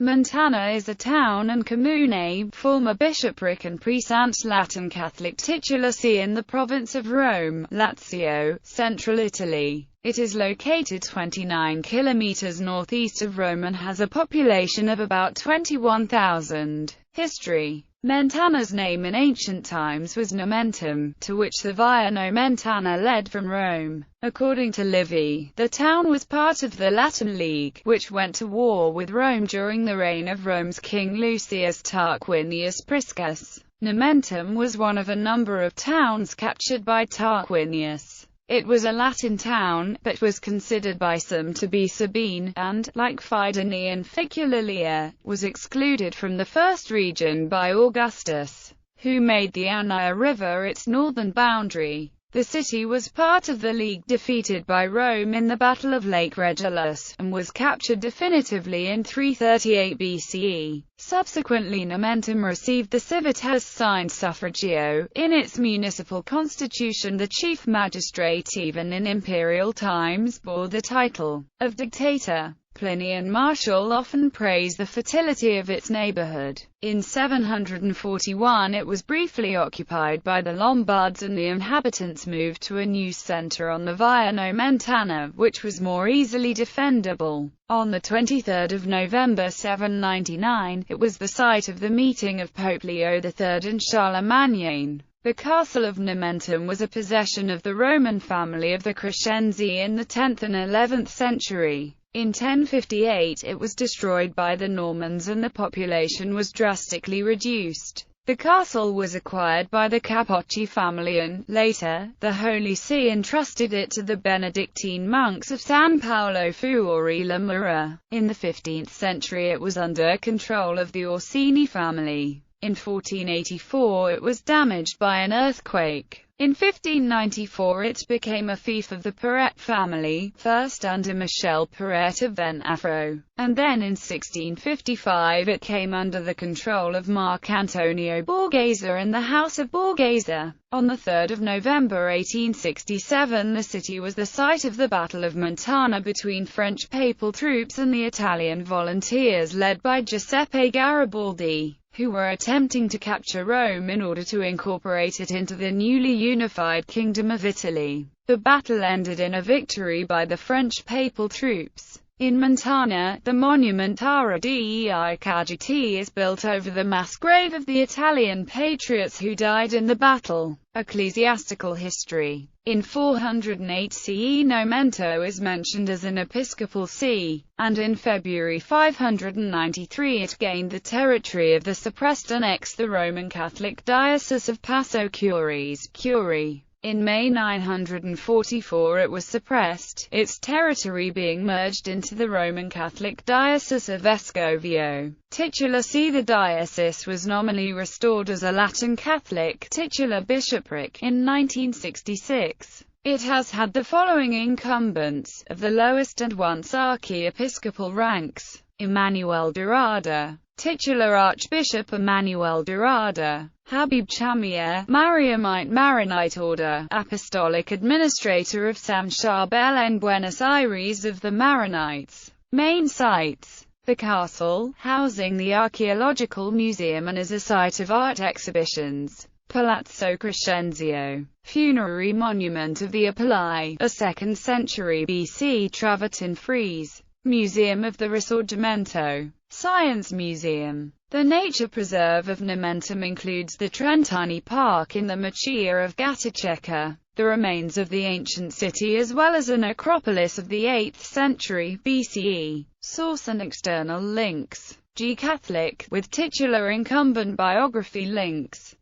Mentana is a town and comune, former bishopric and Precance Latin Catholic titular see in the province of Rome, Lazio, central Italy. It is located 29 kilometers northeast of Rome and has a population of about 21,000. History. Mentana's name in ancient times was Nomentum, to which the Via Nomentana led from Rome. According to Livy, the town was part of the Latin League, which went to war with Rome during the reign of Rome's king Lucius Tarquinius Priscus. Nomentum was one of a number of towns captured by Tarquinius. It was a Latin town, but was considered by some to be Sabine, and, like Fidene and Ficulalia, was excluded from the first region by Augustus, who made the Ania River its northern boundary. The city was part of the League defeated by Rome in the Battle of Lake Regillus, and was captured definitively in 338 BCE. Subsequently Nomentum received the civitas signed suffragio. In its municipal constitution the chief magistrate even in imperial times bore the title of dictator. Pliny and Martial often praise the fertility of its neighborhood. In 741 it was briefly occupied by the Lombards and the inhabitants moved to a new center on the Via Nomentana, which was more easily defendable. On the 23rd of November 799, it was the site of the meeting of Pope Leo III and Charlemagne. The castle of Nomentum was a possession of the Roman family of the Crescenzi in the 10th and 11th century. In 1058 it was destroyed by the Normans and the population was drastically reduced. The castle was acquired by the Capocci family and, later, the Holy See entrusted it to the Benedictine monks of San Paolo Fuori La Mura. In the 15th century it was under control of the Orsini family. In 1484 it was damaged by an earthquake. In 1594 it became a fief of the Perret family, first under Michel Perret of Venafro, and then in 1655 it came under the control of Marc Antonio Borghese and the House of Borghese. On 3 November 1867 the city was the site of the Battle of Mentana between French papal troops and the Italian volunteers led by Giuseppe Garibaldi, who were attempting to capture Rome in order to incorporate it into the newly unified Kingdom of Italy. The battle ended in a victory by the French papal troops. In Mentana, the monument Ara dei Cagiti is built over the mass grave of the Italian patriots who died in the battle. Ecclesiastical history. In 408 CE Nomento is mentioned as an episcopal see, and in February 593 it gained the territory of the suppressed annexed the Roman Catholic Diocese of Passo Curie. In May 944 it was suppressed, its territory being merged into the Roman Catholic Diocese of Vescovio. Titular see the diocese was nominally restored as a Latin Catholic titular bishopric in 1966. It has had the following incumbents, of the lowest and once archiepiscopal ranks: Emmanuel Durada, titular Archbishop Emmanuel Durada; Habib Chamia, Mariamite Maronite Order, Apostolic Administrator of San Charbel en Buenos Aires of the Maronites. Main sites: the castle, housing the Archaeological Museum and is a site of art exhibitions. Palazzo Crescenzio, funerary monument of the Apulei, a 2nd century BC travertine frieze. Museum of the Risorgimento. Science Museum. The nature preserve of Nomentum includes the Trentani Park in the Macchia of Gatticeca, the remains of the ancient city as well as an acropolis of the 8th century BCE. Source and external links. G. Catholic, with titular incumbent biography links.